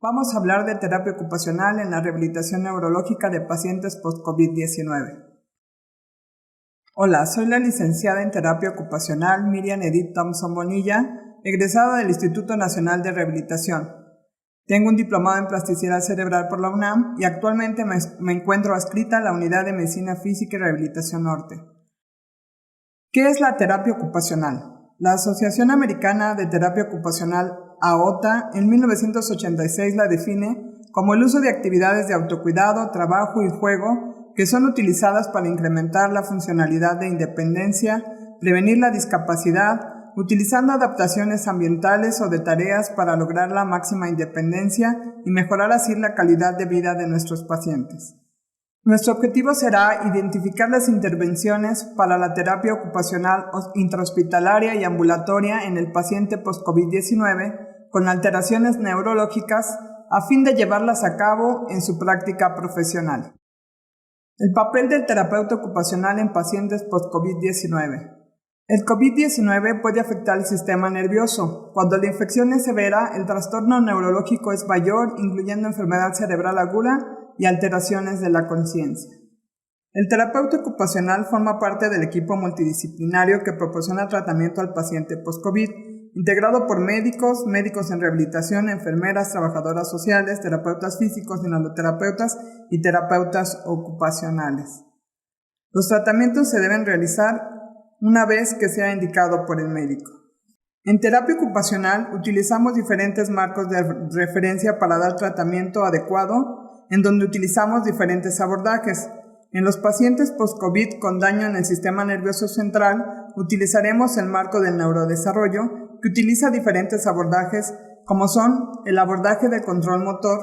Vamos a hablar de terapia ocupacional en la rehabilitación neurológica de pacientes post-COVID-19. Hola, soy la licenciada en terapia ocupacional Miriam Edith Thompson Bonilla, egresada del Instituto Nacional de Rehabilitación. Tengo un diplomado en plasticidad cerebral por la UNAM y actualmente me encuentro adscrita a la Unidad de Medicina Física y Rehabilitación Norte. ¿Qué es la terapia ocupacional? La Asociación Americana de Terapia Ocupacional, AOTA, en 1986 la define como el uso de actividades de autocuidado, trabajo y juego que son utilizadas para incrementar la funcionalidad de independencia, prevenir la discapacidad, utilizando adaptaciones ambientales o de tareas para lograr la máxima independencia y mejorar así la calidad de vida de nuestros pacientes. Nuestro objetivo será identificar las intervenciones para la terapia ocupacional intrahospitalaria y ambulatoria en el paciente post-COVID-19 con alteraciones neurológicas a fin de llevarlas a cabo en su práctica profesional. El papel del terapeuta ocupacional en pacientes post-COVID-19. El COVID-19 puede afectar el sistema nervioso. Cuando la infección es severa, el trastorno neurológico es mayor, incluyendo enfermedad cerebral aguda y alteraciones de la conciencia. El terapeuta ocupacional forma parte del equipo multidisciplinario que proporciona tratamiento al paciente post-COVID, integrado por médicos en rehabilitación, enfermeras, trabajadoras sociales, terapeutas físicos, inhaloterapeutas y terapeutas ocupacionales. Los tratamientos se deben realizar una vez que sea indicado por el médico. En terapia ocupacional utilizamos diferentes marcos de referencia para dar tratamiento adecuado, en donde utilizamos diferentes abordajes. En los pacientes post-COVID con daño en el sistema nervioso central, utilizaremos el marco del neurodesarrollo, que utiliza diferentes abordajes, como son el abordaje de control motor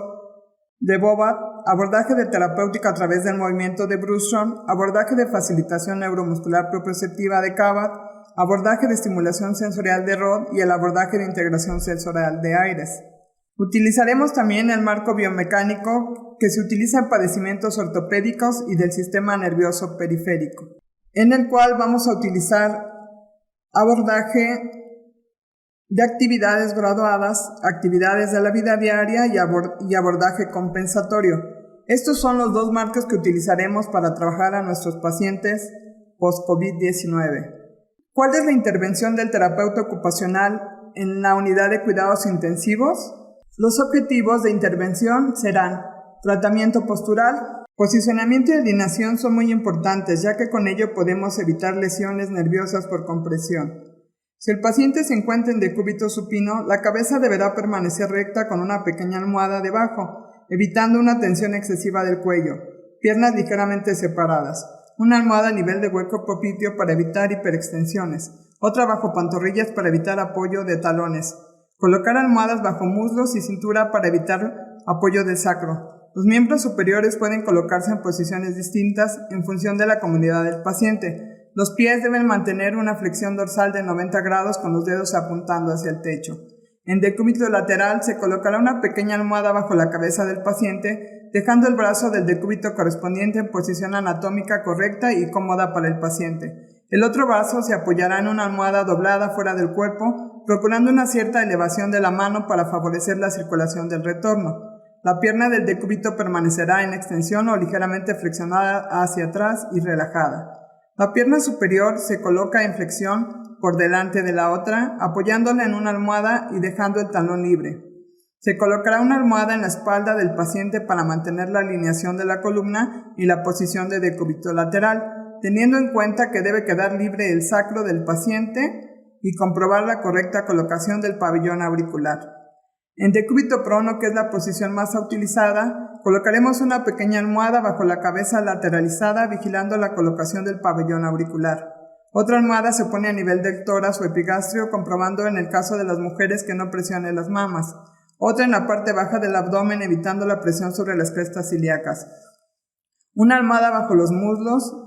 de Bobat, abordaje de terapéutica a través del movimiento de Brustrom, abordaje de facilitación neuromuscular proprioceptiva de Kabat, abordaje de estimulación sensorial de Rod y el abordaje de integración sensorial de Ayres. Utilizaremos también el marco biomecánico que se utiliza en padecimientos ortopédicos y del sistema nervioso periférico, en el cual vamos a utilizar abordaje de actividades graduadas, actividades de la vida diaria y abordaje compensatorio. Estos son los dos marcos que utilizaremos para trabajar a nuestros pacientes post-COVID-19. ¿Cuál es la intervención del terapeuta ocupacional en la unidad de cuidados intensivos? Los objetivos de intervención serán tratamiento postural. Posicionamiento y alineación son muy importantes, ya que con ello podemos evitar lesiones nerviosas por compresión. Si el paciente se encuentra en decúbito supino, la cabeza deberá permanecer recta con una pequeña almohada debajo, evitando una tensión excesiva del cuello. Piernas ligeramente separadas. Una almohada a nivel de hueco propitio para evitar hiperextensiones. Otra bajo pantorrillas para evitar apoyo de talones. Colocar almohadas bajo muslos y cintura para evitar apoyo del sacro. Los miembros superiores pueden colocarse en posiciones distintas en función de la comodidad del paciente. Los pies deben mantener una flexión dorsal de 90 grados con los dedos apuntando hacia el techo. En decúbito lateral se colocará una pequeña almohada bajo la cabeza del paciente, dejando el brazo del decúbito correspondiente en posición anatómica correcta y cómoda para el paciente. El otro brazo se apoyará en una almohada doblada fuera del cuerpo, procurando una cierta elevación de la mano para favorecer la circulación del retorno. La pierna del decúbito permanecerá en extensión o ligeramente flexionada hacia atrás y relajada. La pierna superior se coloca en flexión por delante de la otra, apoyándola en una almohada y dejando el talón libre. Se colocará una almohada en la espalda del paciente para mantener la alineación de la columna y la posición de decúbito lateral, teniendo en cuenta que debe quedar libre el sacro del paciente y comprobar la correcta colocación del pabellón auricular. En decúbito prono, que es la posición más utilizada, colocaremos una pequeña almohada bajo la cabeza lateralizada, vigilando la colocación del pabellón auricular. Otra almohada se pone a nivel del tórax o epigastrio, comprobando en el caso de las mujeres que no presione las mamas. Otra en la parte baja del abdomen, evitando la presión sobre las crestas ilíacas. Una almohada bajo los muslos.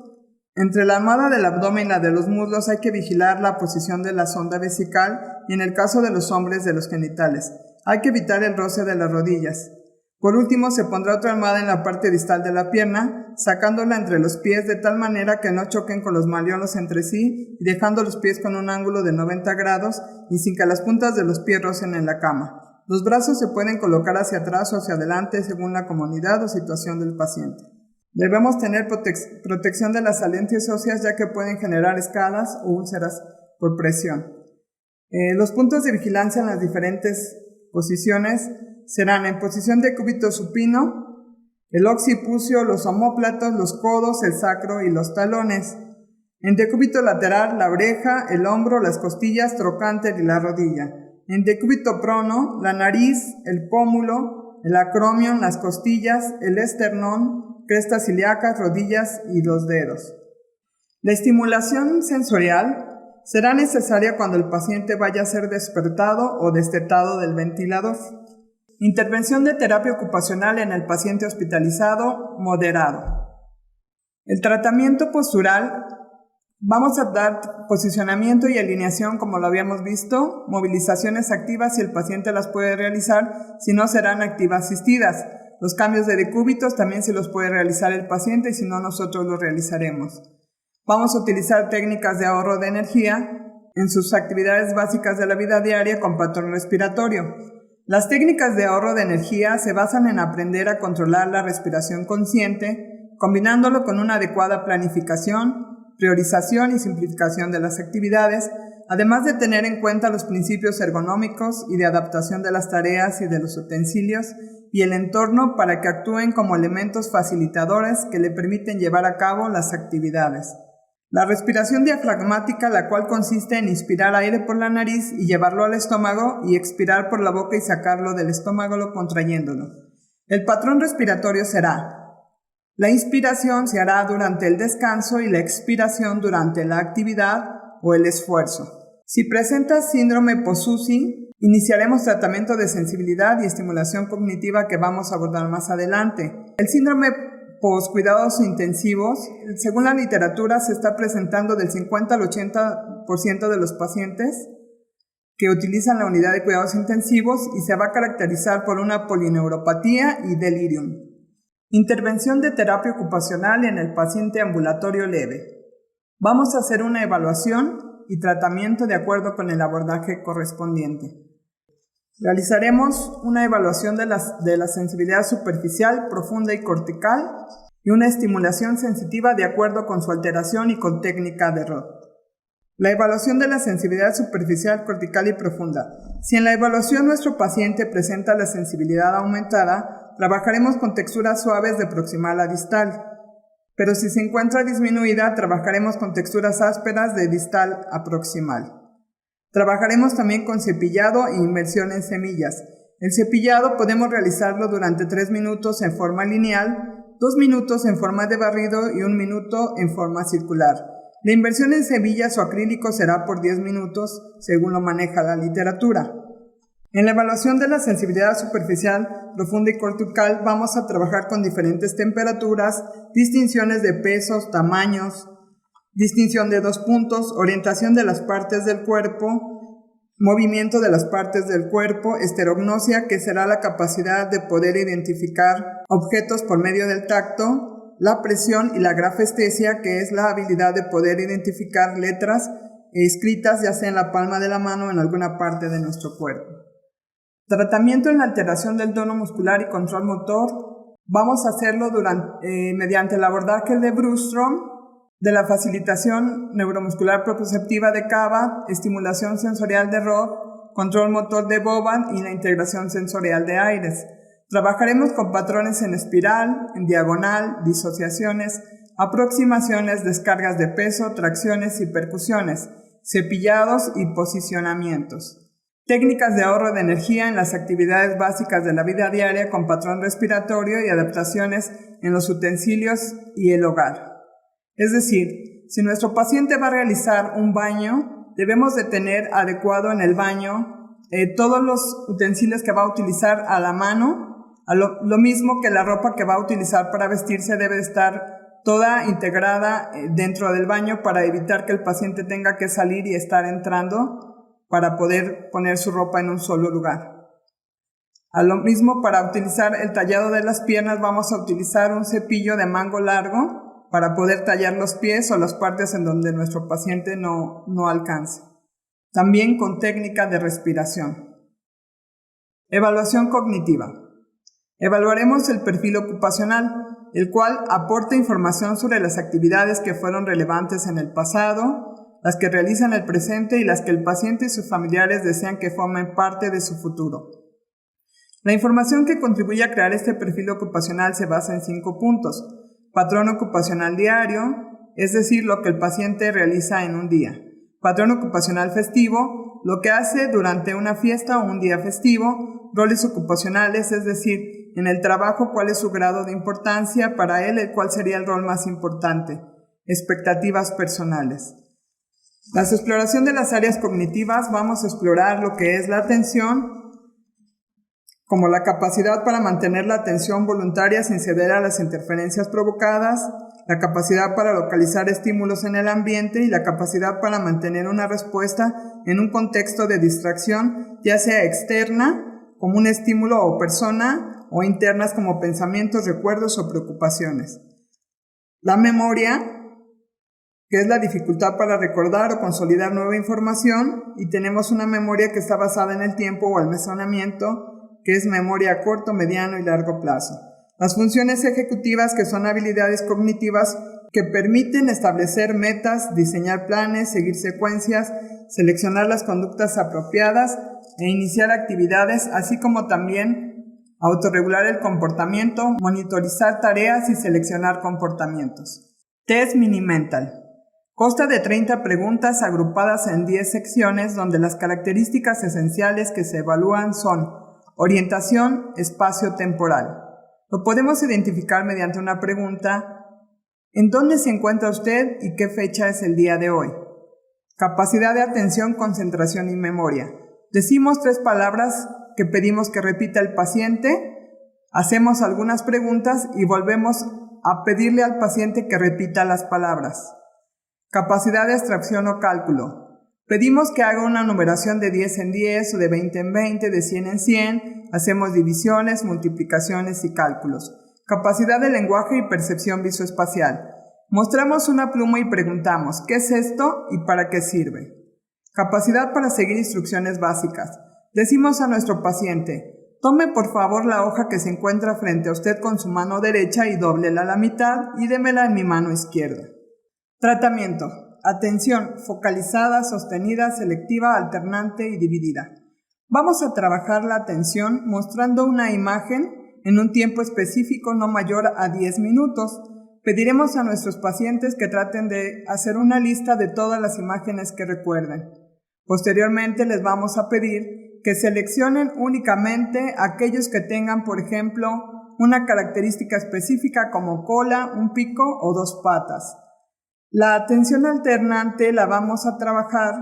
Entre la almohada del abdomen y la de los muslos hay que vigilar la posición de la sonda vesical y en el caso de los hombres de los genitales. Hay que evitar el roce de las rodillas. Por último, se pondrá otra almohada en la parte distal de la pierna, sacándola entre los pies de tal manera que no choquen con los malleolos entre sí y dejando los pies con un ángulo de 90 grados y sin que las puntas de los pies rocen en la cama. Los brazos se pueden colocar hacia atrás o hacia adelante según la comodidad o situación del paciente. Debemos tener protección de las salientes óseas, ya que pueden generar escalas o úlceras por presión. Los puntos de vigilancia en las diferentes posiciones serán en posición de cúbito supino, el occipucio, los omóplatos, los codos, el sacro y los talones. En decúbito lateral, la oreja, el hombro, las costillas, trocánter y la rodilla. En decúbito prono, la nariz, el pómulo, el acromion, las costillas, el esternón, crestas ilíacas, rodillas y los dedos. La estimulación sensorial será necesaria cuando el paciente vaya a ser despertado o destetado del ventilador. Intervención de terapia ocupacional en el paciente hospitalizado moderado. El tratamiento postural, vamos a dar posicionamiento y alineación como lo habíamos visto, movilizaciones activas si el paciente las puede realizar, si no serán activas asistidas. Los cambios de decúbitos también se los puede realizar el paciente y si no nosotros los realizaremos. Vamos a utilizar técnicas de ahorro de energía en sus actividades básicas de la vida diaria con patrón respiratorio. Las técnicas de ahorro de energía se basan en aprender a controlar la respiración consciente, combinándolo con una adecuada planificación, priorización y simplificación de las actividades, además de tener en cuenta los principios ergonómicos y de adaptación de las tareas y de los utensilios y el entorno para que actúen como elementos facilitadores que le permiten llevar a cabo las actividades. La respiración diafragmática, la cual consiste en inspirar aire por la nariz y llevarlo al estómago y expirar por la boca y sacarlo del estómago contrayéndolo. El patrón respiratorio será: la inspiración se hará durante el descanso y la expiración durante la actividad o el esfuerzo. Si presenta síndrome post-SUSI, iniciaremos tratamiento de sensibilidad y estimulación cognitiva que vamos a abordar más adelante. El síndrome post-cuidados intensivos, según la literatura, se está presentando del 50 al 80% de los pacientes que utilizan la unidad de cuidados intensivos y se va a caracterizar por una polineuropatía y delirium. Intervención de terapia ocupacional en el paciente ambulatorio leve. Vamos a hacer una evaluación y tratamiento de acuerdo con el abordaje correspondiente. Realizaremos una evaluación de la sensibilidad superficial, profunda y cortical y una estimulación sensitiva de acuerdo con su alteración y con técnica de Roth. La evaluación de la sensibilidad superficial, cortical y profunda. Si en la evaluación nuestro paciente presenta la sensibilidad aumentada, trabajaremos con texturas suaves de proximal a distal, pero si se encuentra disminuida, trabajaremos con texturas ásperas de distal a proximal. Trabajaremos también con cepillado e inmersión en semillas. El cepillado podemos realizarlo durante 3 minutos en forma lineal, 2 minutos en forma de barrido y 1 minuto en forma circular. La inmersión en semillas o acrílico será por 10 minutos, según lo maneja la literatura. En la evaluación de la sensibilidad superficial, profunda y cortical vamos a trabajar con diferentes temperaturas, distinciones de pesos, tamaños, distinción de 2 puntos, orientación de las partes del cuerpo, movimiento de las partes del cuerpo, esterognosia, que será la capacidad de poder identificar objetos por medio del tacto, la presión, y la grafestesia, que es la habilidad de poder identificar letras escritas ya sea en la palma de la mano o en alguna parte de nuestro cuerpo. Tratamiento en la alteración del tono muscular y control motor. Vamos a hacerlo mediante el abordaje de Brustrom, de la facilitación neuromuscular proprioceptiva de Cava, estimulación sensorial de Roth, control motor de Boban y la integración sensorial de Ayres. Trabajaremos con patrones en espiral, en diagonal, disociaciones, aproximaciones, descargas de peso, tracciones y percusiones, cepillados y posicionamientos. Técnicas de ahorro de energía en las actividades básicas de la vida diaria con patrón respiratorio y adaptaciones en los utensilios y el hogar. Es decir, si nuestro paciente va a realizar un baño, debemos de tener adecuado en el baño todos los utensilios que va a utilizar a la mano, lo mismo que la ropa que va a utilizar para vestirse debe estar toda integrada dentro del baño para evitar que el paciente tenga que salir y estar entrando para poder poner su ropa en un solo lugar. A lo mismo, para utilizar el tallado de las piernas vamos a utilizar un cepillo de mango largo para poder tallar los pies o las partes en donde nuestro paciente no alcance. También con técnica de respiración. Evaluación cognitiva. Evaluaremos el perfil ocupacional, el cual aporta información sobre las actividades que fueron relevantes en el pasado, las que realizan en el presente y las que el paciente y sus familiares desean que formen parte de su futuro. La información que contribuye a crear este perfil ocupacional se basa en 5 puntos. Patrón ocupacional diario, es decir, lo que el paciente realiza en un día. Patrón ocupacional festivo, lo que hace durante una fiesta o un día festivo. Roles ocupacionales, es decir, en el trabajo cuál es su grado de importancia para él, cuál sería el rol más importante. Expectativas personales. La exploración de las áreas cognitivas, vamos a explorar lo que es la atención, como la capacidad para mantener la atención voluntaria sin ceder a las interferencias provocadas, la capacidad para localizar estímulos en el ambiente y la capacidad para mantener una respuesta en un contexto de distracción, ya sea externa, como un estímulo o persona, o internas como pensamientos, recuerdos o preocupaciones. La memoria, que es la dificultad para recordar o consolidar nueva información, y tenemos una memoria que está basada en el tiempo o almacenamiento, que es memoria a corto, mediano y largo plazo. Las funciones ejecutivas, que son habilidades cognitivas que permiten establecer metas, diseñar planes, seguir secuencias, seleccionar las conductas apropiadas e iniciar actividades, así como también autorregular el comportamiento, monitorizar tareas y seleccionar comportamientos. Test Mini-Mental. Consta de 30 preguntas agrupadas en 10 secciones donde las características esenciales que se evalúan son orientación espacio-temporal. Lo podemos identificar mediante una pregunta: ¿en dónde se encuentra usted y qué fecha es el día de hoy? Capacidad de atención, concentración y memoria. Decimos 3 palabras que pedimos que repita el paciente, hacemos algunas preguntas y volvemos a pedirle al paciente que repita las palabras. Capacidad de abstracción o cálculo. Pedimos que haga una numeración de 10 en 10 o de 20 en 20, de 100 en 100, hacemos divisiones, multiplicaciones y cálculos. Capacidad de lenguaje y percepción visoespacial. Mostramos una pluma y preguntamos: ¿qué es esto y para qué sirve? Capacidad para seguir instrucciones básicas. Decimos a nuestro paciente: tome por favor la hoja que se encuentra frente a usted con su mano derecha y dóblela a la mitad y démela en mi mano izquierda. Tratamiento. Atención focalizada, sostenida, selectiva, alternante y dividida. Vamos a trabajar la atención mostrando una imagen en un tiempo específico no mayor a 10 minutos. Pediremos a nuestros pacientes que traten de hacer una lista de todas las imágenes que recuerden. Posteriormente les vamos a pedir que seleccionen únicamente aquellos que tengan, por ejemplo, una característica específica como cola, un pico o 2 patas. La atención alternante la vamos a trabajar,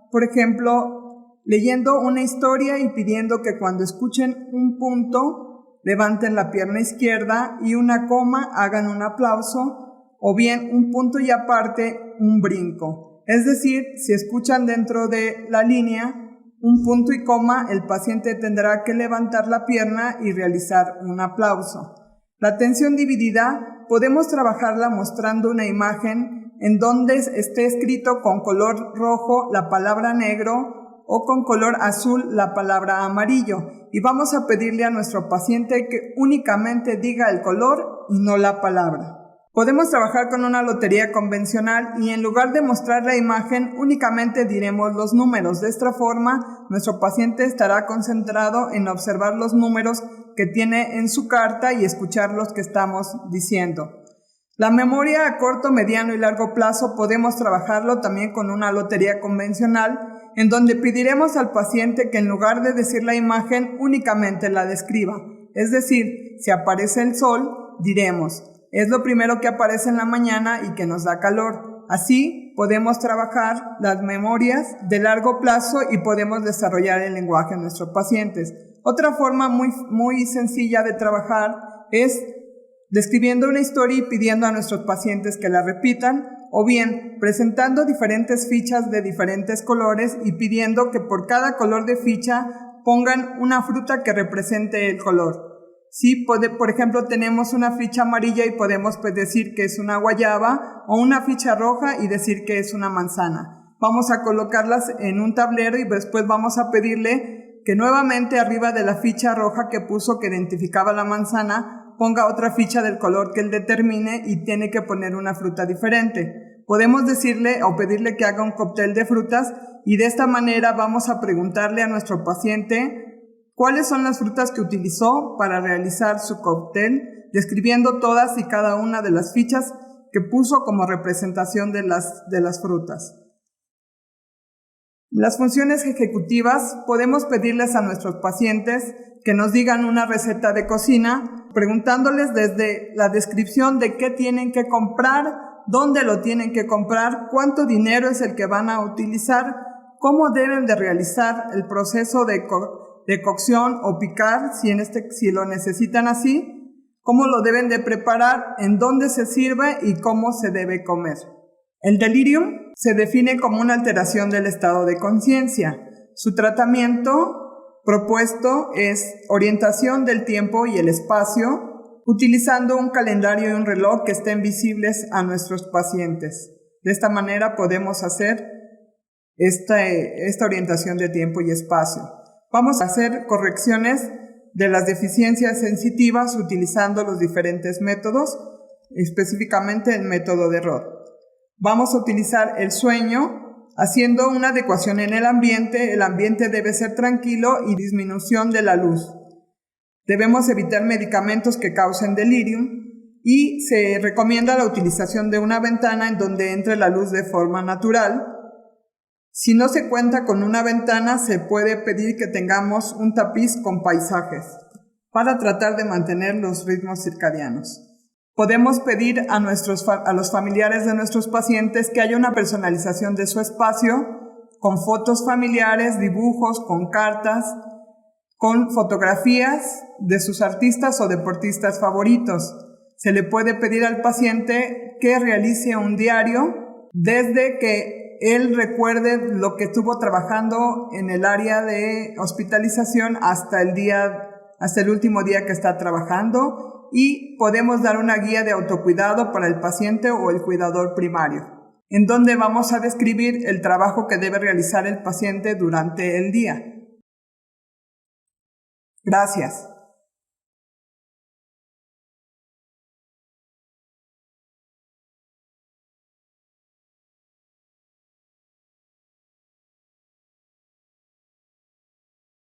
por ejemplo, leyendo una historia y pidiendo que cuando escuchen un punto levanten la pierna izquierda y una coma hagan un aplauso, o bien un punto y aparte un brinco. Es decir, si escuchan dentro de la línea un punto y coma, el paciente tendrá que levantar la pierna y realizar un aplauso. La atención dividida podemos trabajarla mostrando una imagen en donde esté escrito con color rojo la palabra negro o con color azul la palabra amarillo, y vamos a pedirle a nuestro paciente que únicamente diga el color y no la palabra. Podemos trabajar con una lotería convencional y en lugar de mostrar la imagen únicamente diremos los números. De esta forma nuestro paciente estará concentrado en observar los números que tiene en su carta y escuchar los que estamos diciendo. La memoria a corto, mediano y largo plazo podemos trabajarlo también con una lotería convencional, en donde pediremos al paciente que en lugar de decir la imagen únicamente la describa. Es decir, si aparece el sol, diremos: es lo primero que aparece en la mañana y que nos da calor. Así podemos trabajar las memorias de largo plazo y podemos desarrollar el lenguaje en nuestros pacientes. Otra forma muy sencilla de trabajar es describiendo una historia y pidiendo a nuestros pacientes que la repitan, o bien presentando diferentes fichas de diferentes colores y pidiendo que por cada color de ficha pongan una fruta que represente el color. Sí, por ejemplo, tenemos una ficha amarilla y podemos decir que es una guayaba, o una ficha roja y decir que es una manzana. Vamos a colocarlas en un tablero y después vamos a pedirle que nuevamente arriba de la ficha roja que puso que identificaba la manzana, ponga otra ficha del color que él determine y tiene que poner una fruta diferente. Podemos decirle o pedirle que haga un cóctel de frutas y de esta manera vamos a preguntarle a nuestro paciente cuáles son las frutas que utilizó para realizar su cóctel, describiendo todas y cada una de las fichas que puso como representación de las frutas. Las funciones ejecutivas podemos pedirles a nuestros pacientes que nos digan una receta de cocina, preguntándoles desde la descripción de qué tienen que comprar, dónde lo tienen que comprar, cuánto dinero es el que van a utilizar, cómo deben de realizar el proceso de cocción o picar, si lo necesitan así, cómo lo deben de preparar, en dónde se sirve y cómo se debe comer. El delirium se define como una alteración del estado de conciencia. Su tratamiento propuesto es orientación del tiempo y el espacio, utilizando un calendario y un reloj que estén visibles a nuestros pacientes. De esta manera podemos hacer esta orientación de tiempo y espacio. Vamos a hacer correcciones de las deficiencias sensitivas utilizando los diferentes métodos, específicamente el método de Roth. Vamos a utilizar el sueño haciendo una adecuación en el ambiente debe ser tranquilo y disminución de la luz. Debemos evitar medicamentos que causen delirium y se recomienda la utilización de una ventana en donde entre la luz de forma natural. Si no se cuenta con una ventana, se puede pedir que tengamos un tapiz con paisajes para tratar de mantener los ritmos circadianos. Podemos pedir a los familiares de nuestros pacientes que haya una personalización de su espacio con fotos familiares, dibujos, con cartas, con fotografías de sus artistas o deportistas favoritos. Se le puede pedir al paciente que realice un diario desde que él recuerde lo que estuvo trabajando en el área de hospitalización hasta el último día que está trabajando, y podemos dar una guía de autocuidado para el paciente o el cuidador primario, en donde vamos a describir el trabajo que debe realizar el paciente durante el día. Gracias.